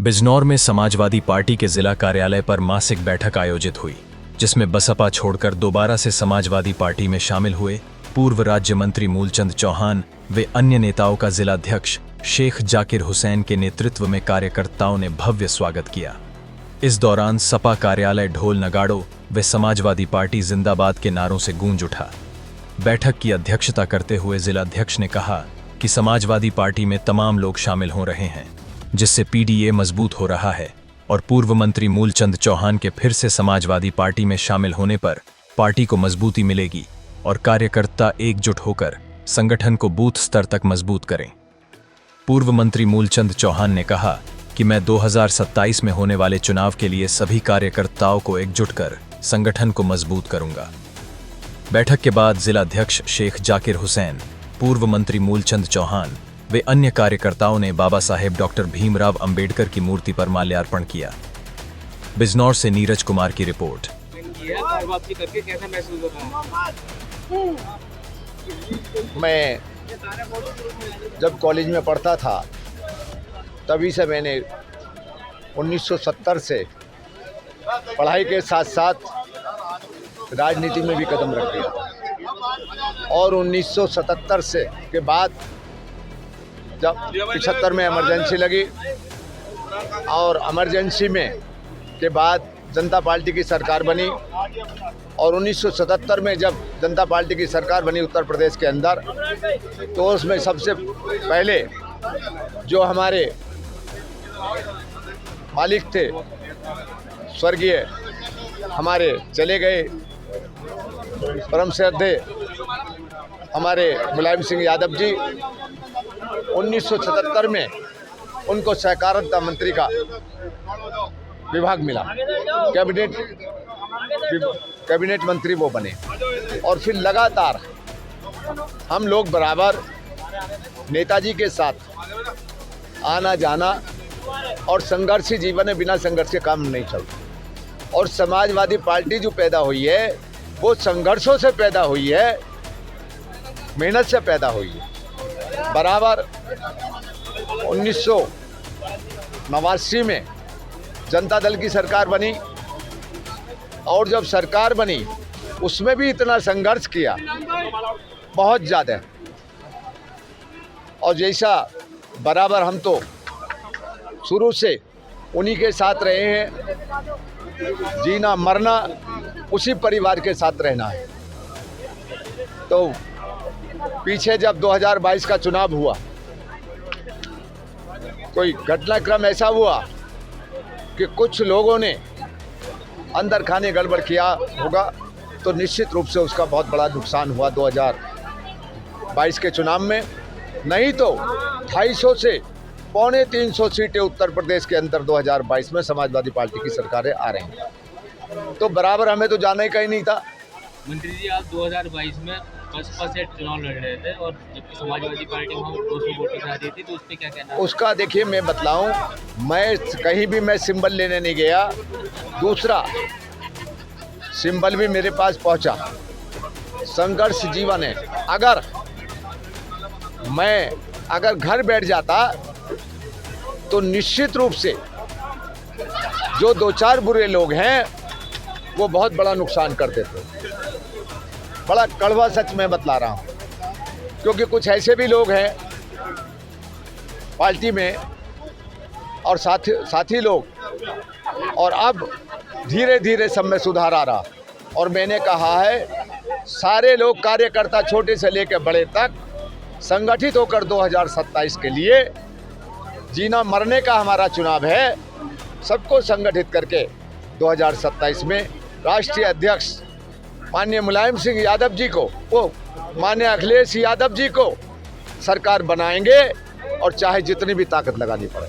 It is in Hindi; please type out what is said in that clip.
बिजनौर में समाजवादी पार्टी के जिला कार्यालय पर मासिक बैठक आयोजित हुई, जिसमें बसपा छोड़कर दोबारा से समाजवादी पार्टी में शामिल हुए पूर्व राज्य मंत्री मूलचंद चौहान व अन्य नेताओं का जिलाध्यक्ष शेख जाकिर हुसैन के नेतृत्व में कार्यकर्ताओं ने भव्य स्वागत किया। इस दौरान सपा कार्यालय ढोल नगाड़ों व समाजवादी पार्टी जिंदाबाद के नारों से गूंज उठा। बैठक की अध्यक्षता करते हुए जिलाध्यक्ष ने कहा कि समाजवादी पार्टी में तमाम लोग शामिल हो रहे हैं, जिससे पीडीए मजबूत हो रहा है और पूर्व मंत्री मूलचंद चौहान के फिर से समाजवादी पार्टी में शामिल होने पर पार्टी को मजबूती मिलेगी और कार्यकर्ता एकजुट होकर संगठन को बूथ स्तर तक मजबूत करें। पूर्व मंत्री मूलचंद चौहान ने कहा कि मैं 2027 में होने वाले चुनाव के लिए सभी कार्यकर्ताओं को एकजुट कर संगठन को मजबूत करूंगा। बैठक के बाद जिलाध्यक्ष शेख जाकिर हुसैन, पूर्व मंत्री मूलचंद चौहान वे अन्य कार्यकर्ताओं ने बाबा साहेब डॉक्टर भीमराव अंबेडकर की मूर्ति पर माल्यार्पण किया। बिजनौर से नीरज कुमार की रिपोर्ट। मैं जब कॉलेज में पढ़ता था तभी से मैंने 1970 से पढ़ाई के साथ साथ राजनीति में भी कदम रख दिया और 1977 से के बाद जब 75 में इमरजेंसी लगी और इमरजेंसी में के बाद जनता पार्टी की सरकार बनी और 1977 में जब जनता पार्टी की सरकार बनी उत्तर प्रदेश के अंदर, तो उसमें सबसे पहले जो हमारे मालिक थे स्वर्गीय हमारे चले गए परम श्रद्धेय हमारे मुलायम सिंह यादव जी, 1977 में उनको सहकारिता मंत्री का विभाग मिला, कैबिनेट मंत्री वो बने और फिर लगातार हम लोग बराबर नेताजी के साथ आना जाना और संघर्षी जीवन है, बिना संघर्ष के काम नहीं चलता। और समाजवादी पार्टी जो पैदा हुई है वो संघर्षों से पैदा हुई है, मेहनत से पैदा हुई है। बराबर 1989 में जनता दल की सरकार बनी और जब सरकार बनी उसमें भी इतना संघर्ष किया, बहुत ज़्यादा। और जैसा बराबर हम तो शुरू से उन्हीं के साथ रहे हैं, जीना मरना उसी परिवार के साथ रहना है। तो पीछे जब 2022 का चुनाव हुआ, कोई घटनाक्रम ऐसा हुआ कि कुछ लोगों ने अंदर खाने गड़बड़ किया होगा, तो निश्चित रूप से उसका बहुत बड़ा नुकसान हुआ 2022 के चुनाव में। नहीं तो 250 से 250 सीटें उत्तर प्रदेश के अंदर 2022 में समाजवादी पार्टी की सरकारें आ रही हैं, तो बराबर हमें तो जाना ही कहीं नहीं था। मंत्री जी, आप 2022 में बसपा से चुनाव लड़ रहे थे और जबकि समाजवादी पार्टी वहाँ 200 वोटों से आ रही थी, तो उस पर क्या कहना है? उसका देखिए, मैं बतलाऊं, मैं कहीं भी मैं सिंबल लेने नहीं गया। दूसरा सिंबल भी मेरे पास पहुंचा। संघर्ष जीवन है। अगर घर बैठ जाता तो निश्चित रूप से जो 2-4 बुरे लोग हैं वो बहुत बड़ा नुकसान कर देते। बड़ा कड़वा सच मैं बतला रहा हूँ, क्योंकि कुछ ऐसे भी लोग हैं पार्टी में और साथी लोग, और अब धीरे धीरे सब में सुधार आ रहा। और मैंने कहा है सारे लोग कार्यकर्ता छोटे से लेकर बड़े तक संगठित होकर 2027 के लिए जीना मरने का हमारा चुनाव है। सबको संगठित करके 2027 में राष्ट्रीय अध्यक्ष माननीय मुलायम सिंह यादव जी को, वो माननीय अखिलेश यादव जी को सरकार बनाएंगे और चाहे जितनी भी ताकत लगानी पड़े।